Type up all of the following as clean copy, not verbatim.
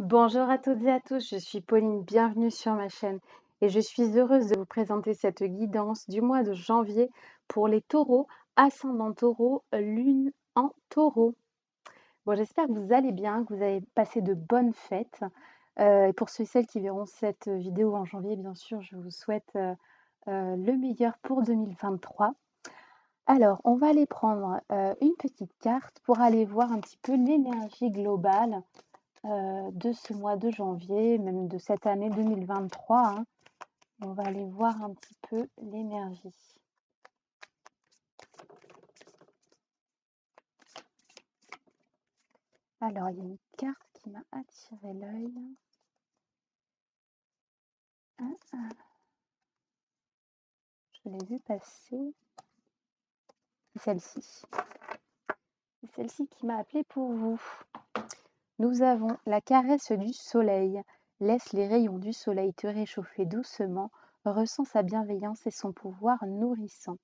Bonjour à toutes et à tous, je suis Pauline, bienvenue sur ma chaîne et je suis heureuse de vous présenter cette guidance du mois de janvier pour les taureaux, ascendant taureau, lune en taureau. Bon, j'espère que vous allez bien, que vous avez passé de bonnes fêtes. Et pour ceux et celles qui verront cette vidéo en janvier, bien sûr, je vous souhaite le meilleur pour 2023. Alors, on va aller prendre une petite carte pour aller voir un petit peu l'énergie globale de ce mois de janvier, même de cette année 2023. Hein. On va aller voir un petit peu l'énergie. Alors, il y a une carte qui m'a attiré l'œil. Je l'ai vue passer. Celle-ci. C'est celle-ci qui m'a appelé pour vous. Nous avons la caresse du soleil. Laisse les rayons du soleil te réchauffer doucement. Ressens sa bienveillance et son pouvoir nourrissant.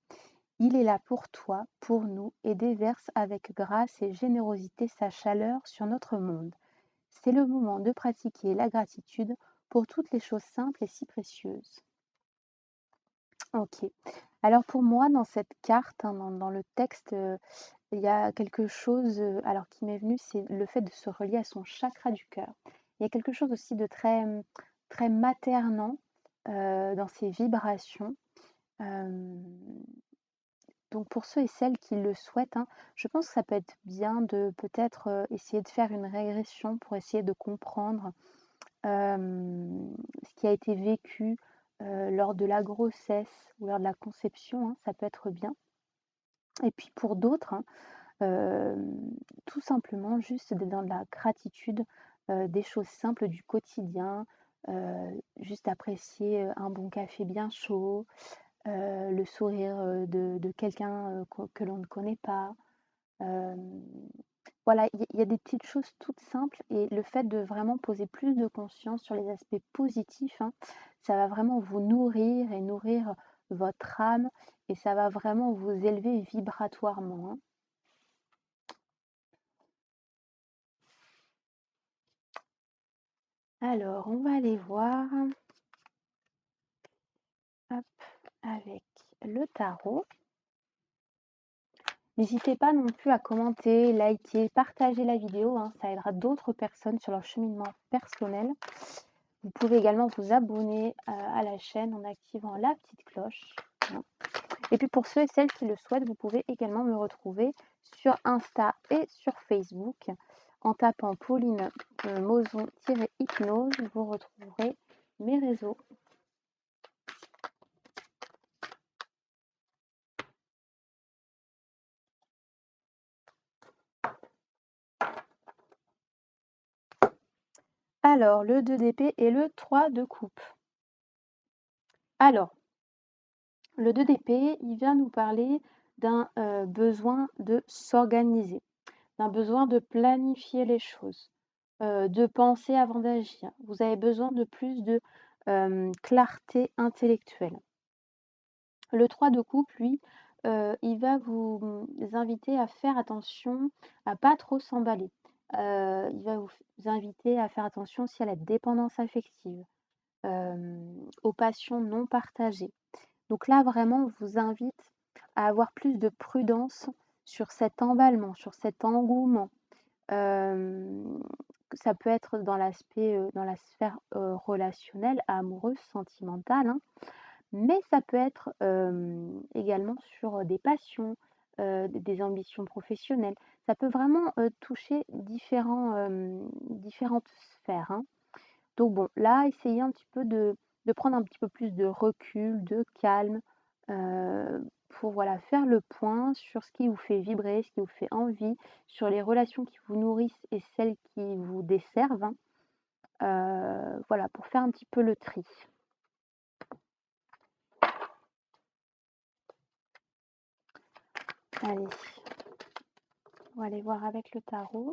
Il est là pour toi, pour nous, et déverse avec grâce et générosité sa chaleur sur notre monde. C'est le moment de pratiquer la gratitude pour toutes les choses simples et si précieuses. Ok. Alors pour moi, dans cette carte, hein, dans le texte, il y a quelque chose alors qui m'est venu, c'est le fait de se relier à son chakra du cœur. Il y a quelque chose aussi de très maternant dans ces vibrations. Donc pour ceux et celles qui le souhaitent, hein, je pense que ça peut être bien de peut-être essayer de faire une régression pour essayer de comprendre ce qui a été vécu lors de la grossesse ou lors de la conception, hein, ça peut être bien. Et puis pour d'autres, hein, tout simplement juste d'être dans la gratitude des choses simples du quotidien, juste apprécier un bon café bien chaud, le sourire de quelqu'un que l'on ne connaît pas. Voilà, il y a des petites choses toutes simples et le fait de vraiment poser plus de conscience sur les aspects positifs, hein, ça va vraiment vous nourrir et nourrir votre âme et ça va vraiment vous élever vibratoirement. Hein. Alors, on va aller voir hop, avec le tarot. N'hésitez pas non plus à commenter, liker, partager la vidéo, hein, ça aidera d'autres personnes sur leur cheminement personnel. Vous pouvez également vous abonner à la chaîne en activant la petite cloche. Hein. Et puis pour ceux et celles qui le souhaitent, vous pouvez également me retrouver sur Insta et sur Facebook. En tapant Pauline Moson-Hypnose, vous retrouverez mes réseaux. Alors, le 2 d'épée et le 3 de coupe. Alors, le 2 d'épée, il vient nous parler d'un besoin de s'organiser, d'un besoin de planifier les choses, de penser avant d'agir. Vous avez besoin de plus de clarté intellectuelle. Le 3 de coupe, lui, il va vous inviter à faire attention à pas trop s'emballer. Il va vous inviter à faire attention aussi à la dépendance affective, aux passions non partagées. Donc là, vraiment, on vous invite à avoir plus de prudence sur cet emballement, sur cet engouement. Ça peut être dans l'aspect, dans la sphère relationnelle, amoureuse, sentimentale, hein, mais ça peut être également sur des passions, des ambitions professionnelles. Ça peut vraiment toucher différentes sphères. Hein. Donc bon, là, essayez un petit peu de prendre un petit peu plus de recul, de calme, pour voilà, faire le point sur ce qui vous fait vibrer, ce qui vous fait envie, sur les relations qui vous nourrissent et celles qui vous desservent. Hein. Voilà, pour faire un petit peu le tri. Allez, on va aller voir avec le tarot.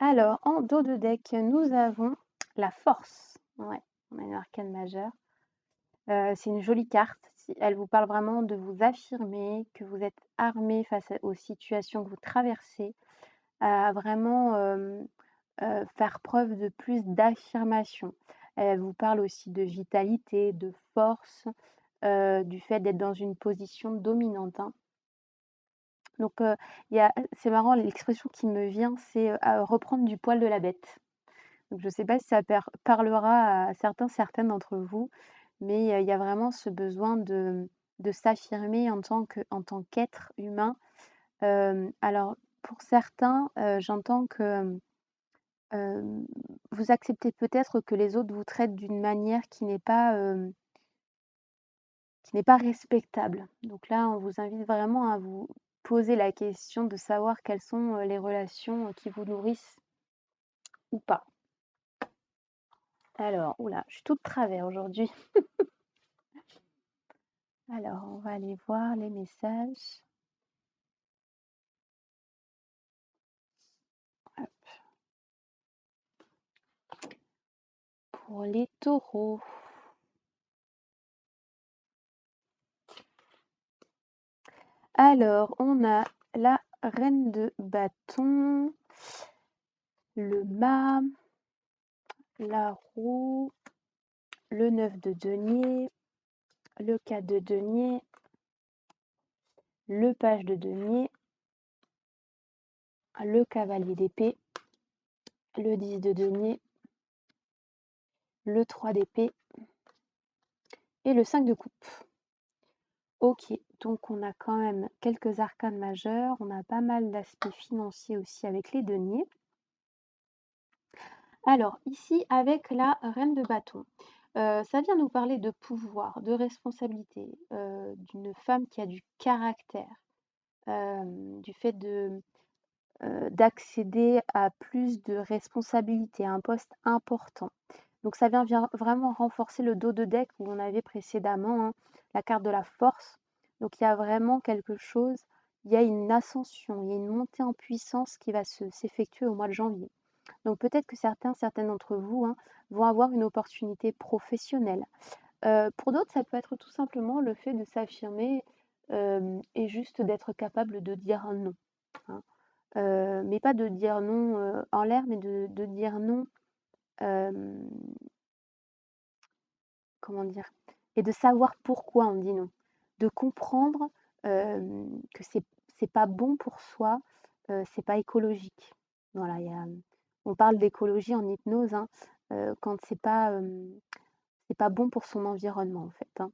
Alors, en dos de deck, nous avons la force. Ouais, on a une arcane majeure. C'est une jolie carte. Elle vous parle vraiment de vous affirmer, que vous êtes armé face aux situations que vous traversez, à vraiment faire preuve de plus d'affirmation. Elle vous parle aussi de vitalité, de force, du fait d'être dans une position dominante, hein. Donc, c'est marrant, l'expression qui me vient, c'est reprendre du poil de la bête. Donc, je ne sais pas si ça parlera à certaines d'entre vous, mais il y a vraiment ce besoin de s'affirmer en tant qu'être humain. Alors, pour certains, j'entends que vous acceptez peut-être que les autres vous traitent d'une manière qui n'est pas respectable. Donc là, on vous invite vraiment à vous poser la question de savoir quelles sont les relations qui vous nourrissent ou pas. Alors, oula, je suis toute travers aujourd'hui. Alors, on va aller voir les messages. Hop. Pour les taureaux. Alors, on a la reine de bâton, le mât, la roue, le 9 de denier, le 4 de denier, le page de denier, le cavalier d'épée, le 10 de denier, le 3 d'épée et le 5 de coupe. Ok, donc on a quand même quelques arcanes majeurs, on a pas mal d'aspects financiers aussi avec les deniers. Alors ici avec la reine de bâton, ça vient nous parler de pouvoir, de responsabilité, d'une femme qui a du caractère, du fait d'accéder à plus de responsabilités, à un poste important. Donc ça vient vraiment renforcer le dos de deck où on avait précédemment, hein, la carte de la force. Donc il y a vraiment quelque chose, il y a une ascension, il y a une montée en puissance qui va s'effectuer au mois de janvier. Donc peut-être que certaines d'entre vous, hein, vont avoir une opportunité professionnelle. Pour d'autres, ça peut être tout simplement le fait de s'affirmer et juste d'être capable de dire non, hein. Mais pas de dire non en l'air, mais de dire non, comment dire? Et de savoir pourquoi on dit non. De comprendre que c'est pas bon pour soi, c'est pas écologique. Voilà, on parle d'écologie en hypnose, hein, quand c'est pas bon pour son environnement en fait, hein.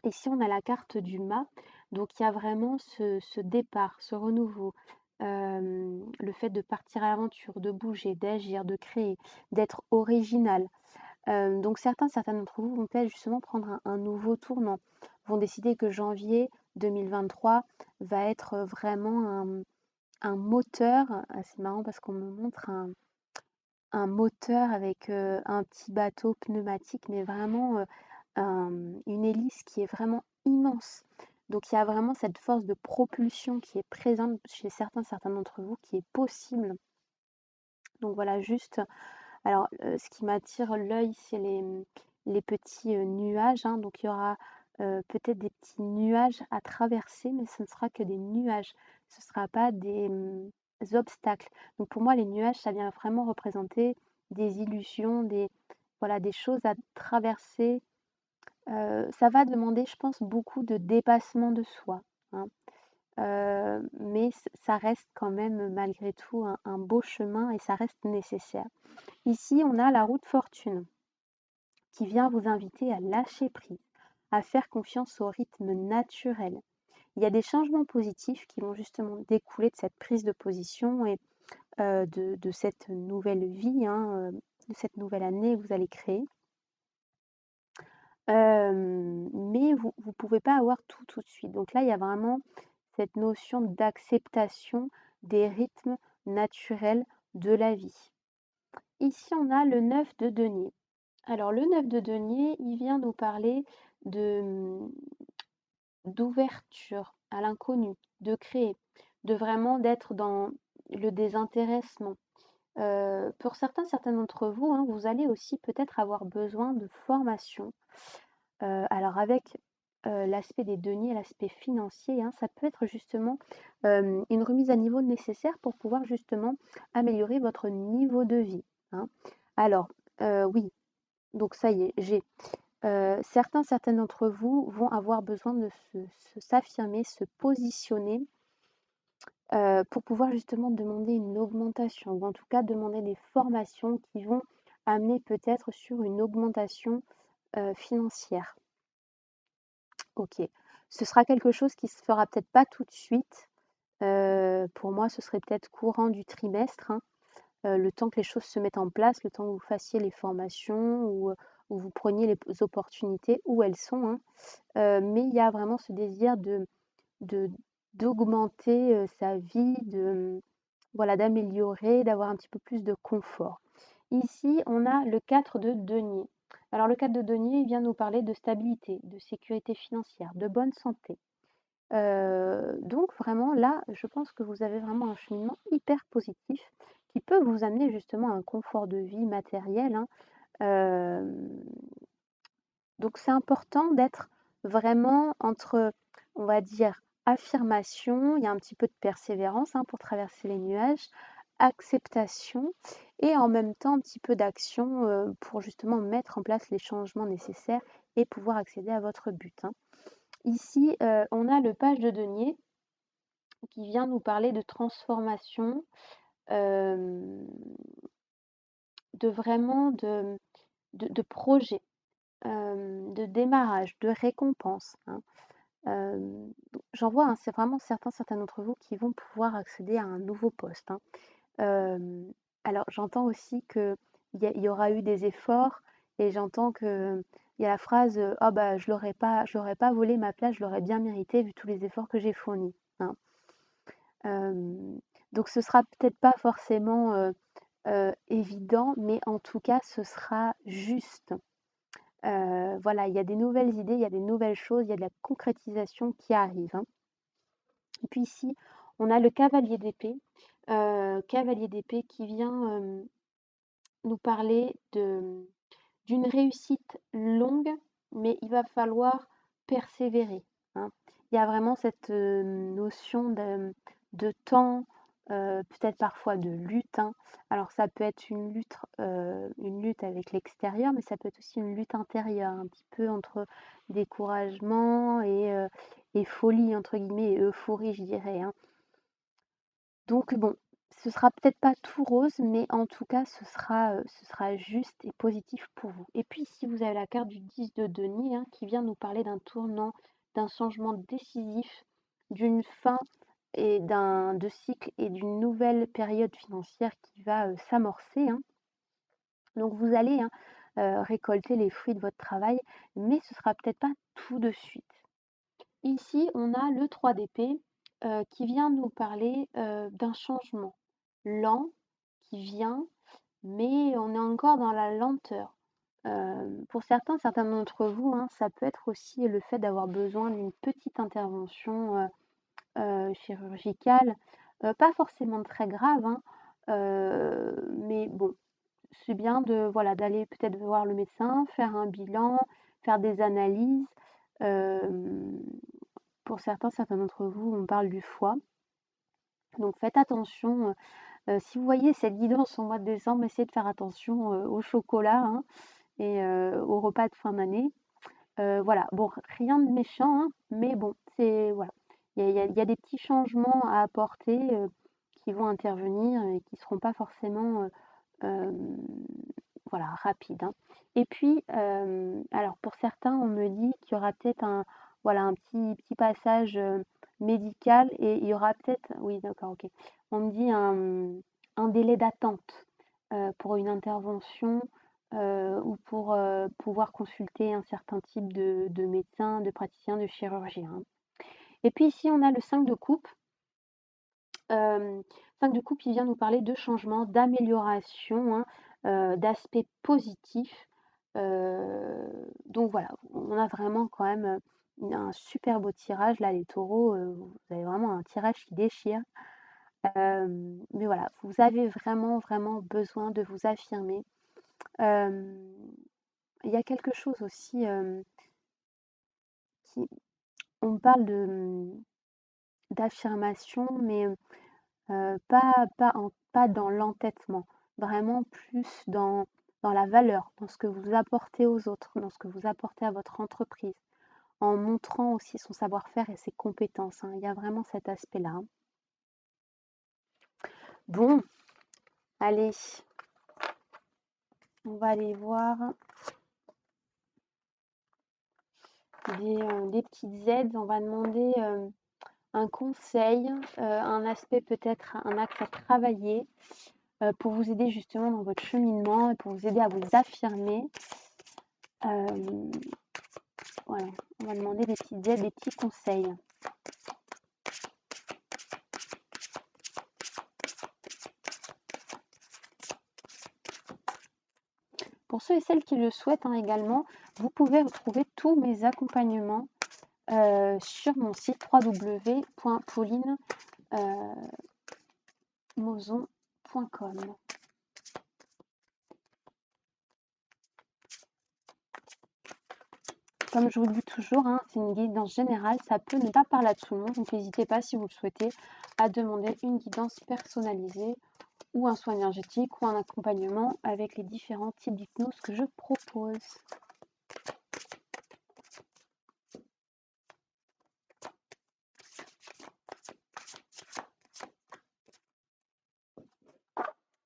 Ici, on a la carte du mât, donc il y a vraiment ce départ, ce renouveau, le fait de partir à l'aventure, de bouger, d'agir, de créer, d'être original. Donc certains d'entre vous vont peut-être justement prendre un nouveau tournant, vont décider que janvier 2023 va être vraiment un moteur. C'est marrant parce qu'on me montre un moteur avec un petit bateau pneumatique, mais vraiment une hélice qui est vraiment immense. Donc il y a vraiment cette force de propulsion qui est présente chez certains d'entre vous, qui est possible. Donc voilà, juste, alors ce qui m'attire l'œil, c'est les petits nuages, hein. Donc il y aura peut-être des petits nuages à traverser, mais ce ne sera que des nuages. Ce ne sera pas des obstacles. Donc pour moi, les nuages, ça vient vraiment représenter des illusions, voilà, des choses à traverser. Ça va demander, je pense, beaucoup de dépassement de soi, hein. Mais ça reste quand même malgré tout un beau chemin et ça reste nécessaire. Ici, on a la roue de fortune qui vient vous inviter à lâcher prise, à faire confiance au rythme naturel. Il y a des changements positifs qui vont justement découler de cette prise de position et de cette nouvelle vie, hein, de cette nouvelle année que vous allez créer. Mais vous ne pouvez pas avoir tout de suite. Donc là, il y a vraiment cette notion d'acceptation des rythmes naturels de la vie. Ici, on a le 9 de denier. Alors le 9 de denier, il vient nous parler d'ouverture à l'inconnu, de créer, de vraiment d'être dans le désintéressement. Pour certains d'entre vous, hein, vous allez aussi peut-être avoir besoin de formation. Alors avec, l'aspect des deniers, l'aspect financier, hein, ça peut être justement, une remise à niveau nécessaire pour pouvoir justement améliorer votre niveau de vie, hein. Alors, oui, donc ça y est, j'ai certaines d'entre vous vont avoir besoin de s'affirmer, se positionner, pour pouvoir justement demander une augmentation ou en tout cas demander des formations qui vont amener peut-être sur une augmentation, financière. OK. Ce sera quelque chose qui se fera peut-être pas tout de suite. Pour moi, ce serait peut-être courant du trimestre, hein, le temps que les choses se mettent en place, le temps que vous fassiez les formations ou vous preniez les opportunités où elles sont, hein. Mais il y a vraiment ce désir de d'augmenter, sa vie, voilà, d'améliorer, d'avoir un petit peu plus de confort. Ici, on a le 4 de denier. Alors le 4 de denier, il vient nous parler de stabilité, de sécurité financière, de bonne santé. Donc vraiment là, je pense que vous avez vraiment un cheminement hyper positif qui peut vous amener justement à un confort de vie matériel, hein. Hem, donc c'est important d'être vraiment entre, on va dire, affirmation, il y a un petit peu de persévérance, hein, pour traverser les nuages, acceptation et en même temps un petit peu d'action, pour justement mettre en place les changements nécessaires et pouvoir accéder à votre but, hein. Ici, on a le page de denier qui vient nous parler de transformation, hem, de vraiment de projet, de démarrage, de récompense, hein. J'en vois, hein, c'est vraiment certains d'entre vous qui vont pouvoir accéder à un nouveau poste, hein. Hem, alors j'entends aussi qu'il y aura eu des efforts et j'entends qu'il y a la phrase, «Ah bah, je l'aurais pas volé ma place, je l'aurais bien mérité vu tous les efforts que j'ai fournis», hein. Hem, donc ce sera peut-être pas forcément, évident, mais en tout cas ce sera juste. Voilà, il y a des nouvelles idées, il y a des nouvelles choses, il y a de la concrétisation qui arrive, hein. Et puis ici, on a le cavalier d'épée qui vient, nous parler d'une réussite longue, mais il va falloir persévérer, hein. Il y a vraiment cette, notion de temps, peut-être parfois de lutte, hein. Alors ça peut être une lutte avec l'extérieur, mais ça peut être aussi une lutte intérieure, un petit peu entre découragement et «folie» entre guillemets et euphorie, je dirais, hein. Donc bon, ce sera peut-être pas tout rose, mais en tout cas, ce sera juste et positif pour vous. Et puis ici, vous avez la carte du 10 de denier, hein, qui vient nous parler d'un tournant, d'un changement décisif, d'une fin et de cycle et d'une nouvelle période financière qui va, s'amorcer, hein. Donc vous allez, hein, récolter les fruits de votre travail, mais ce sera peut-être pas tout de suite. Ici, on a le 3 d'épée, qui vient nous parler, d'un changement lent qui vient, mais on est encore dans la lenteur. Pour certains d'entre vous, hein, ça peut être aussi le fait d'avoir besoin d'une petite intervention, chirurgicale, pas forcément très grave, hein, mais bon, c'est bien voilà, d'aller peut-être voir le médecin, faire un bilan, faire des analyses. Hem, pour certains d'entre vous, on parle du foie. Donc faites attention, si vous voyez cette guidance au mois de décembre, essayez de faire attention, au chocolat, hein, et aux repas de fin d'année. Voilà, bon, rien de méchant, hein, mais bon, c'est voilà. Il y a des petits changements à apporter, qui vont intervenir et qui ne seront pas forcément, hem, voilà, rapides, hein. Et puis, alors pour certains, on me dit qu'il y aura peut-être voilà, un petit passage, médical et il y aura peut-être oui d'accord, OK. On me dit un délai d'attente, pour une intervention, ou pour, pouvoir consulter un certain type de médecin, de praticien, de chirurgien, hein. Et puis ici, on a le 5 de coupe. 5 de coupe, il vient nous parler de changement, d'amélioration, hein, d'aspects positifs. Donc voilà, on a vraiment quand même, un super beau tirage là, les taureaux, vous avez vraiment un tirage qui déchire. Mais voilà, vous avez vraiment, vraiment besoin de vous affirmer. Il y a quelque chose aussi qui... On parle d'affirmation, mais pas dans l'entêtement, vraiment plus dans la valeur, dans ce que vous apportez aux autres, dans ce que vous apportez à votre entreprise, en montrant aussi son savoir-faire et ses compétences, hein. Il y a vraiment cet aspect-là, hein. Bon, allez, on va aller voir des petites aides. On va demander un conseil, un aspect peut-être, un axe à travailler pour vous aider justement dans votre cheminement et pour vous aider à vous affirmer. Voilà, on va demander des petites aides, des petits conseils. Pour ceux et celles qui le souhaitent, hein, également, vous pouvez retrouver tous mes accompagnements sur mon site www.paulinemozon.com. Comme je vous le dis toujours, hein, c'est une guidance générale, ça peut ne pas parler à tout le monde, donc n'hésitez pas, si vous le souhaitez, à demander une guidance personnalisée ou un soin énergétique ou un accompagnement avec les différents types d'hypnose que je propose.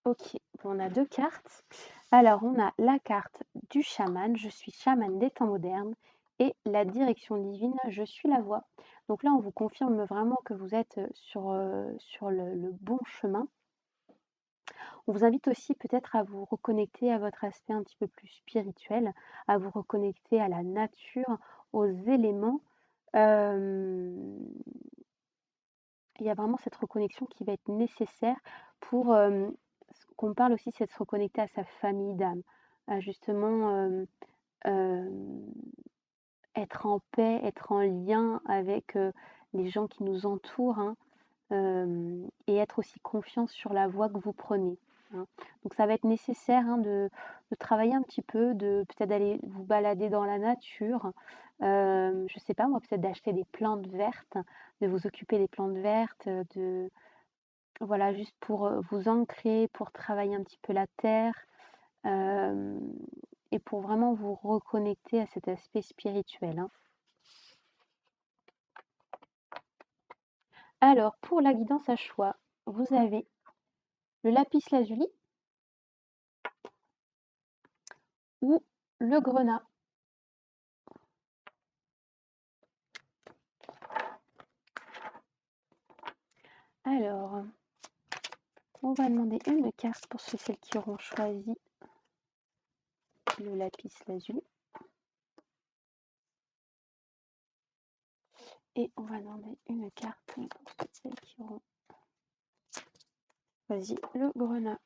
Ok, bon, on a deux cartes. Alors, on a la carte du chaman, je suis chaman des temps modernes, et la direction divine, je suis la voix. Donc là, on vous confirme vraiment que vous êtes sur le bon chemin. On vous invite aussi peut-être à vous reconnecter à votre aspect un petit peu plus spirituel, à vous reconnecter à la nature, aux éléments. Il y a vraiment cette reconnexion qui va être nécessaire pour qu'on parle aussi, c'est de se reconnecter à sa famille d'âme, à justement être en paix, être en lien avec les gens qui nous entourent, hein, et être aussi confiant sur la voie que vous prenez, hein. Donc ça va être nécessaire, hein, de travailler un petit peu, de peut-être d'aller vous balader dans la nature, je sais pas moi, peut-être d'acheter des plantes vertes, de vous occuper des plantes vertes, voilà, juste pour vous ancrer, pour travailler un petit peu la terre, et pour vraiment vous reconnecter à cet aspect spirituel, hein. Alors, pour la guidance à choix, vous avez le lapis lazuli ou le grenat. Alors, on va demander une carte pour ceux et celles qui auront choisi le lapis lazuli. Et on va demander une carte pour ceux et celles qui auront choisi le grenat.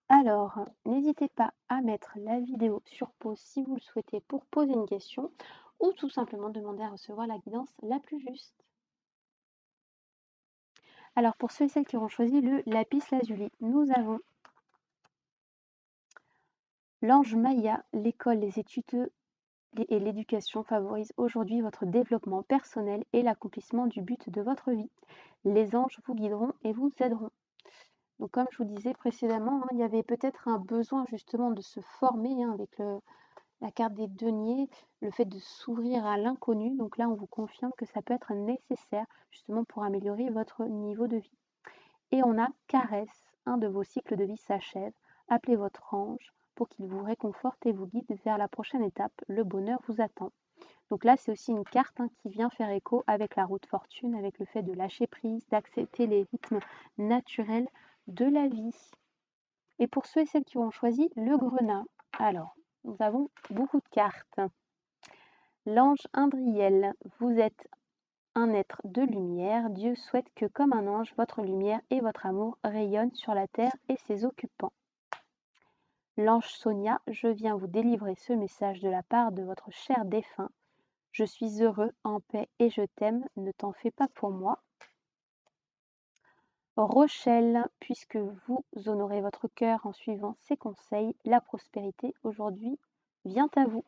Alors, n'hésitez pas à mettre la vidéo sur pause si vous le souhaitez pour poser une question ou tout simplement demander à recevoir la guidance la plus juste. Alors, pour ceux et celles qui auront choisi le lapis lazuli, nous avons l'ange Maya, l'école, les études et l'éducation favorisent aujourd'hui votre développement personnel et l'accomplissement du but de votre vie. Les anges vous guideront et vous aideront. Donc, comme je vous disais précédemment, hein, il y avait peut-être un besoin justement de se former, hein, avec la carte des deniers, le fait de s'ouvrir à l'inconnu. Donc là, on vous confirme que ça peut être nécessaire justement pour améliorer votre niveau de vie. Et on a caresse, un de vos cycles de vie s'achève. Appelez votre ange pour qu'il vous réconforte et vous guide vers la prochaine étape. Le bonheur vous attend. Donc là, c'est aussi une carte, hein, qui vient faire écho avec la route fortune, avec le fait de lâcher prise, d'accepter les rythmes naturels de la vie. Et pour ceux et celles qui ont choisi le grenat, alors, nous avons beaucoup de cartes. L'ange Indriel, vous êtes un être de lumière. Dieu souhaite que, comme un ange, votre lumière et votre amour rayonnent sur la terre et ses occupants. L'ange Sonia, je viens vous délivrer ce message de la part de votre cher défunt. Je suis heureux, en paix et je t'aime, ne t'en fais pas pour moi. Rochelle, puisque vous honorez votre cœur en suivant ses conseils, la prospérité aujourd'hui vient à vous.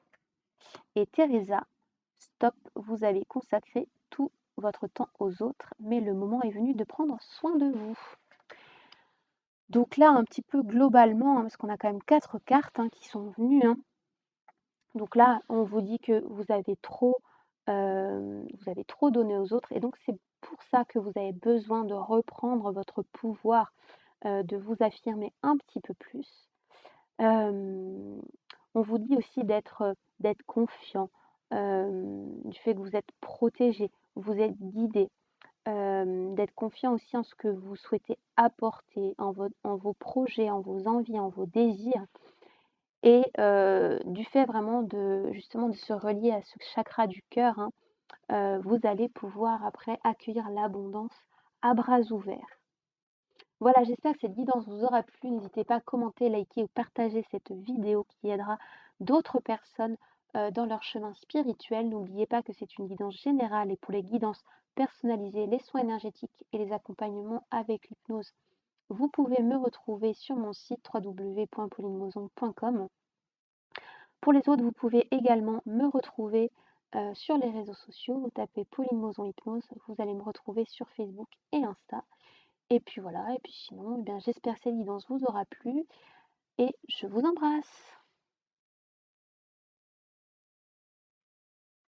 Et Teresa, stop, vous avez consacré tout votre temps aux autres, mais le moment est venu de prendre soin de vous. Donc là, un petit peu globalement, parce qu'on a quand même 4 cartes qui sont venues. Donc là, on vous dit que vous avez trop donné aux autres et donc c'est pour ça que vous avez besoin de reprendre votre pouvoir, de vous affirmer un petit peu plus. On vous dit aussi d'être confiant, du fait que vous êtes protégé, vous êtes guidé, d'être confiant aussi en ce que vous souhaitez apporter, en vos projets, en vos envies, en vos désirs et du fait vraiment justement de se relier à ce chakra du cœur, vous allez pouvoir après accueillir l'abondance à bras ouverts. Voilà, j'espère que cette guidance vous aura plu. N'hésitez pas à commenter, liker ou partager cette vidéo qui aidera d'autres personnes dans leur chemin spirituel. N'oubliez pas que c'est une guidance générale et pour les guidances personnalisées, les soins énergétiques et les accompagnements avec l'hypnose, vous pouvez me retrouver sur mon site www.paulinemoson.com. Pour les autres, vous pouvez également me retrouver sur les réseaux sociaux. Vous tapez Pauline Moson Hypnose, vous allez me retrouver sur Facebook et Insta. Et puis voilà, et puis sinon, eh bien, j'espère que cette guidance vous aura plu et je vous embrasse.